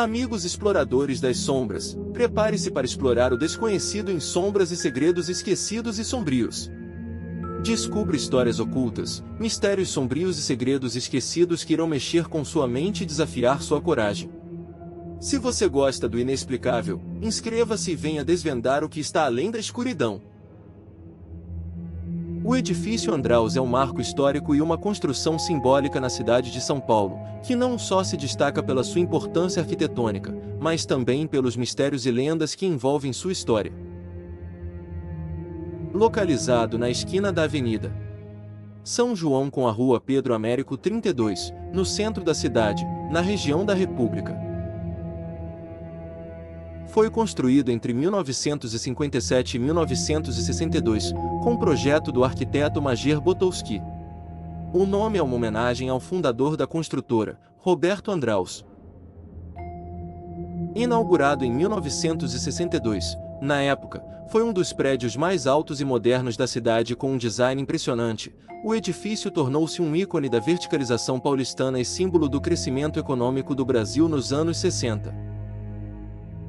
Amigos exploradores das sombras, prepare-se para explorar o desconhecido em sombras e segredos esquecidos e sombrios. Descubra histórias ocultas, mistérios sombrios e segredos esquecidos que irão mexer com sua mente e desafiar sua coragem. Se você gosta do inexplicável, inscreva-se e venha desvendar o que está além da escuridão. O edifício Andraus é um marco histórico e uma construção simbólica na cidade de São Paulo, que não só se destaca pela sua importância arquitetônica, mas também pelos mistérios e lendas que envolvem sua história. Localizado na esquina da Avenida São João com a Rua Pedro Américo 32, no centro da cidade, na região da República. Foi construído entre 1957 e 1962, com projeto do arquiteto Majer Botowski. O nome é uma homenagem ao fundador da construtora, Roberto Andraus. Inaugurado em 1962, na época, foi um dos prédios mais altos e modernos da cidade com um design impressionante. O edifício tornou-se um ícone da verticalização paulistana e símbolo do crescimento econômico do Brasil nos anos 60.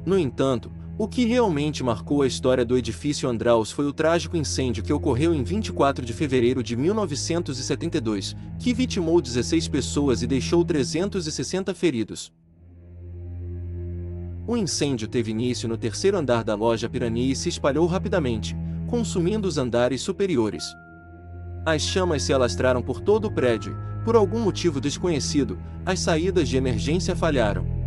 No entanto, o que realmente marcou a história do edifício Andraus foi o trágico incêndio que ocorreu em 24 de fevereiro de 1972, que vitimou 16 pessoas e deixou 360 feridos. O incêndio teve início no terceiro andar da loja Pirani e se espalhou rapidamente, consumindo os andares superiores. As chamas se alastraram por todo o prédio e, por algum motivo desconhecido, as saídas de emergência falharam.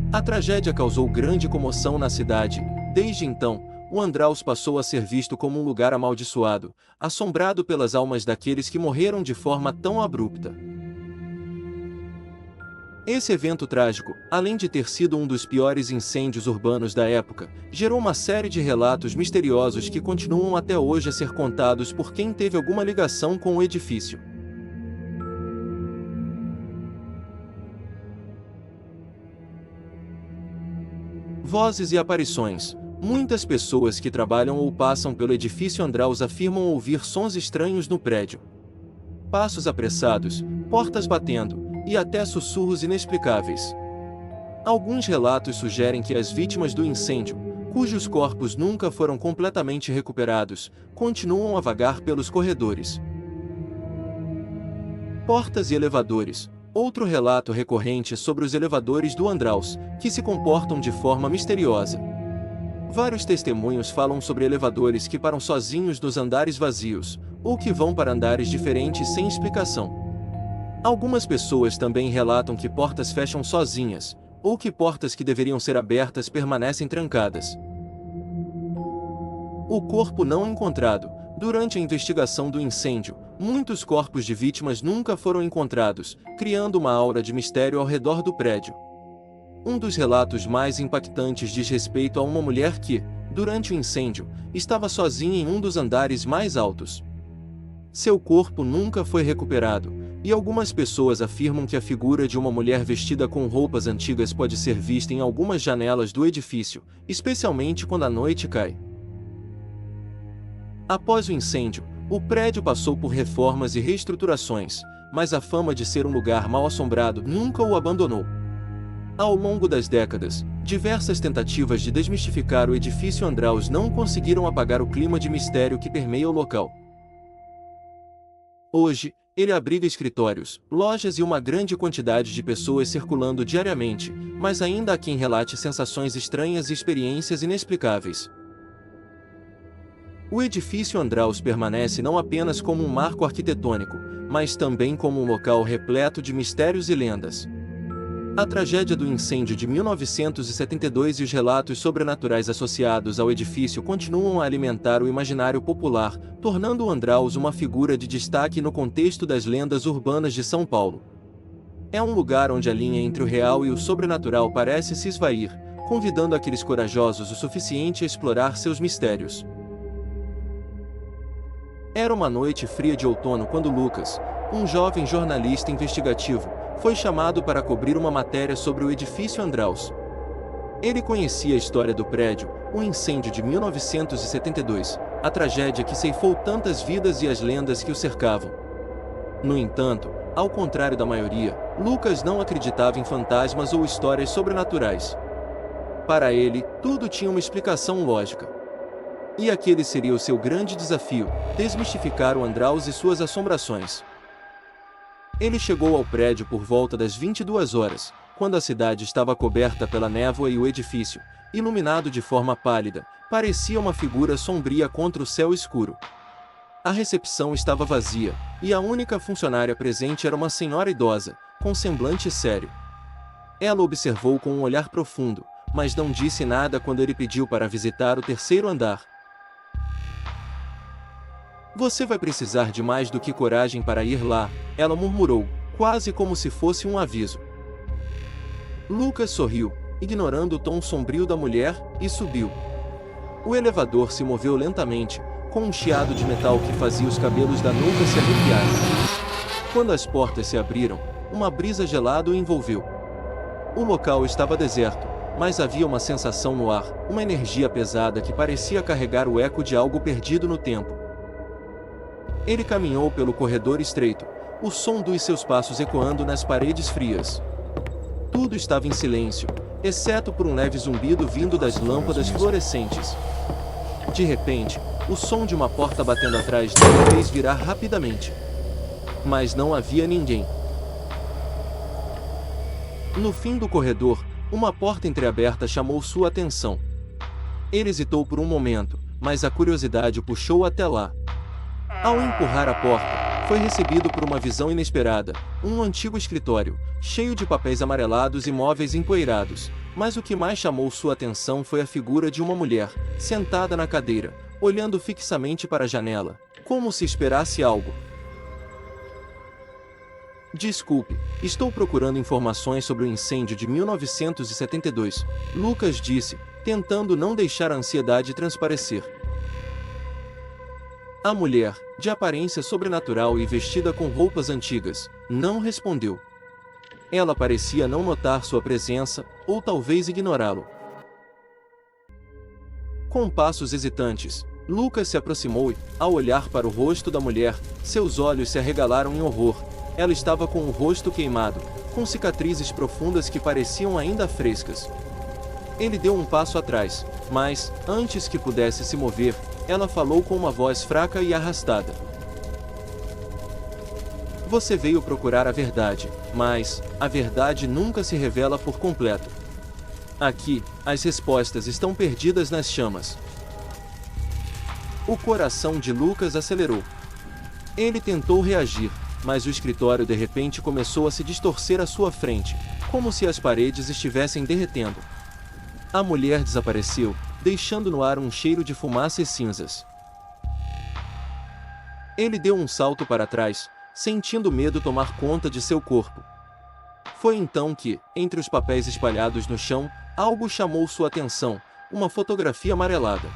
A tragédia causou grande comoção na cidade. Desde então, o Andraus passou a ser visto como um lugar amaldiçoado, assombrado pelas almas daqueles que morreram de forma tão abrupta. Esse evento trágico, além de ter sido um dos piores incêndios urbanos da época, gerou uma série de relatos misteriosos que continuam até hoje a ser contados por quem teve alguma ligação com o edifício. Vozes e aparições. Muitas pessoas que trabalham ou passam pelo edifício Andraus afirmam ouvir sons estranhos no prédio. Passos apressados, portas batendo, e até sussurros inexplicáveis. Alguns relatos sugerem que as vítimas do incêndio, cujos corpos nunca foram completamente recuperados, continuam a vagar pelos corredores. Portas e elevadores. Outro relato recorrente é sobre os elevadores do Andraus, que se comportam de forma misteriosa. Vários testemunhos falam sobre elevadores que param sozinhos nos andares vazios, ou que vão para andares diferentes sem explicação. Algumas pessoas também relatam que portas fecham sozinhas, ou que portas que deveriam ser abertas permanecem trancadas. O corpo não encontrado. Durante a investigação do incêndio, muitos corpos de vítimas nunca foram encontrados, criando uma aura de mistério ao redor do prédio. Um dos relatos mais impactantes diz respeito a uma mulher que, durante o incêndio, estava sozinha em um dos andares mais altos. Seu corpo nunca foi recuperado, e algumas pessoas afirmam que a figura de uma mulher vestida com roupas antigas pode ser vista em algumas janelas do edifício, especialmente quando a noite cai. Após o incêndio, o prédio passou por reformas e reestruturações, mas a fama de ser um lugar mal-assombrado nunca o abandonou. Ao longo das décadas, diversas tentativas de desmistificar o edifício Andraus não conseguiram apagar o clima de mistério que permeia o local. Hoje, ele abriga escritórios, lojas e uma grande quantidade de pessoas circulando diariamente, mas ainda há quem relate sensações estranhas e experiências inexplicáveis. O edifício Andraus permanece não apenas como um marco arquitetônico, mas também como um local repleto de mistérios e lendas. A tragédia do incêndio de 1972 e os relatos sobrenaturais associados ao edifício continuam a alimentar o imaginário popular, tornando o Andraus uma figura de destaque no contexto das lendas urbanas de São Paulo. É um lugar onde a linha entre o real e o sobrenatural parece se esvair, convidando aqueles corajosos o suficiente a explorar seus mistérios. Era uma noite fria de outono quando Lucas, um jovem jornalista investigativo, foi chamado para cobrir uma matéria sobre o edifício Andraus. Ele conhecia a história do prédio, o incêndio de 1972, a tragédia que ceifou tantas vidas e as lendas que o cercavam. No entanto, ao contrário da maioria, Lucas não acreditava em fantasmas ou histórias sobrenaturais. Para ele, tudo tinha uma explicação lógica. E aquele seria o seu grande desafio, desmistificar o Andraus e suas assombrações. Ele chegou ao prédio por volta das 22 horas, quando a cidade estava coberta pela névoa e o edifício, iluminado de forma pálida, parecia uma figura sombria contra o céu escuro. A recepção estava vazia, e a única funcionária presente era uma senhora idosa, com semblante sério. Ela observou com um olhar profundo, mas não disse nada quando ele pediu para visitar o terceiro andar. "Você vai precisar de mais do que coragem para ir lá", ela murmurou, quase como se fosse um aviso. Lucas sorriu, ignorando o tom sombrio da mulher, e subiu. O elevador se moveu lentamente, com um chiado de metal que fazia os cabelos da nuca se arrepiarem. Quando as portas se abriram, uma brisa gelada o envolveu. O local estava deserto, mas havia uma sensação no ar, uma energia pesada que parecia carregar o eco de algo perdido no tempo. Ele caminhou pelo corredor estreito, o som dos seus passos ecoando nas paredes frias. Tudo estava em silêncio, exceto por um leve zumbido vindo das lâmpadas fluorescentes. De repente, o som de uma porta batendo atrás dele fez virar rapidamente. Mas não havia ninguém. No fim do corredor, uma porta entreaberta chamou sua atenção. Ele hesitou por um momento, mas a curiosidade o puxou até lá. Ao empurrar a porta, foi recebido por uma visão inesperada, um antigo escritório, cheio de papéis amarelados e móveis empoeirados, mas o que mais chamou sua atenção foi a figura de uma mulher, sentada na cadeira, olhando fixamente para a janela, como se esperasse algo. "Desculpe, estou procurando informações sobre o incêndio de 1972, Lucas disse, tentando não deixar a ansiedade transparecer. A mulher, de aparência sobrenatural e vestida com roupas antigas, não respondeu. Ela parecia não notar sua presença, ou talvez ignorá-lo. Com passos hesitantes, Lucas se aproximou e, ao olhar para o rosto da mulher, seus olhos se arregalaram em horror. Ela estava com o rosto queimado, com cicatrizes profundas que pareciam ainda frescas. Ele deu um passo atrás, mas, antes que pudesse se mover, ela falou com uma voz fraca e arrastada. "Você veio procurar a verdade, mas a verdade nunca se revela por completo. Aqui, as respostas estão perdidas nas chamas." O coração de Lucas acelerou. Ele tentou reagir, mas o escritório de repente começou a se distorcer à sua frente, como se as paredes estivessem derretendo. A mulher desapareceu, deixando no ar um cheiro de fumaça e cinzas. Ele deu um salto para trás, sentindo medo tomar conta de seu corpo. Foi então que, entre os papéis espalhados no chão, algo chamou sua atenção, uma fotografia amarelada.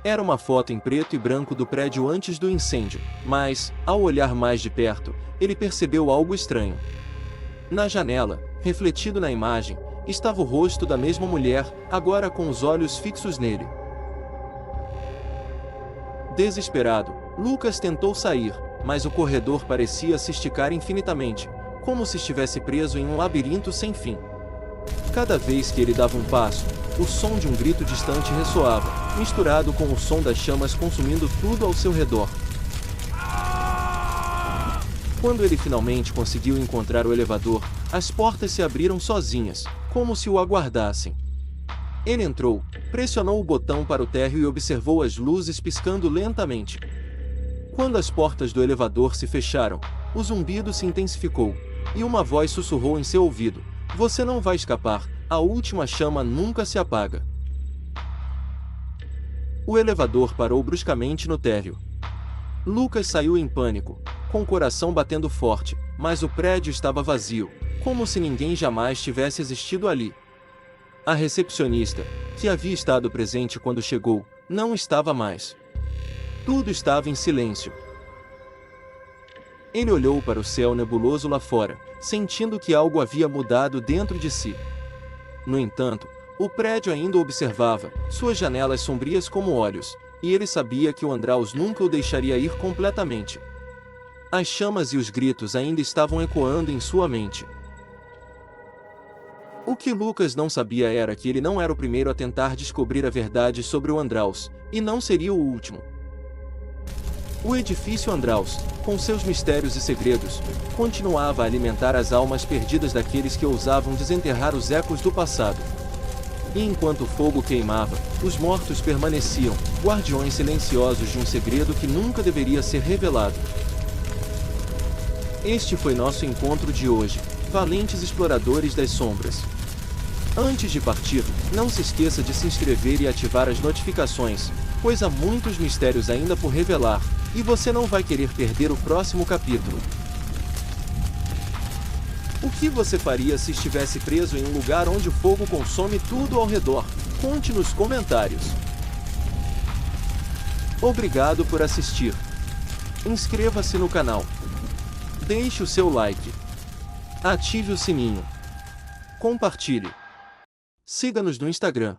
Era uma foto em preto e branco do prédio antes do incêndio, mas, ao olhar mais de perto, ele percebeu algo estranho. Na janela, refletido na imagem, estava o rosto da mesma mulher, agora com os olhos fixos nele. Desesperado, Lucas tentou sair, mas o corredor parecia se esticar infinitamente, como se estivesse preso em um labirinto sem fim. Cada vez que ele dava um passo, o som de um grito distante ressoava, misturado com o som das chamas consumindo tudo ao seu redor. Quando ele finalmente conseguiu encontrar o elevador, as portas se abriram sozinhas, como se o aguardassem. Ele entrou, pressionou o botão para o térreo e observou as luzes piscando lentamente. Quando as portas do elevador se fecharam, o zumbido se intensificou, e uma voz sussurrou em seu ouvido: "Você não vai escapar, a última chama nunca se apaga." O elevador parou bruscamente no térreo. Lucas saiu em pânico, com o coração batendo forte, mas o prédio estava vazio, como se ninguém jamais tivesse existido ali. A recepcionista, que havia estado presente quando chegou, não estava mais. Tudo estava em silêncio. Ele olhou para o céu nebuloso lá fora, sentindo que algo havia mudado dentro de si. No entanto, o prédio ainda o observava, suas janelas sombrias como olhos, e ele sabia que o Andraus nunca o deixaria ir completamente. As chamas e os gritos ainda estavam ecoando em sua mente. O que Lucas não sabia era que ele não era o primeiro a tentar descobrir a verdade sobre o Andraus, e não seria o último. O edifício Andraus, com seus mistérios e segredos, continuava a alimentar as almas perdidas daqueles que ousavam desenterrar os ecos do passado. E enquanto o fogo queimava, os mortos permaneciam, guardiões silenciosos de um segredo que nunca deveria ser revelado. Este foi nosso encontro de hoje, valentes exploradores das sombras. Antes de partir, não se esqueça de se inscrever e ativar as notificações, pois há muitos mistérios ainda por revelar, e você não vai querer perder o próximo capítulo. O que você faria se estivesse preso em um lugar onde o fogo consome tudo ao redor? Conte nos comentários. Obrigado por assistir. Inscreva-se no canal. Deixe o seu like. Ative o sininho. Compartilhe. Siga-nos no Instagram.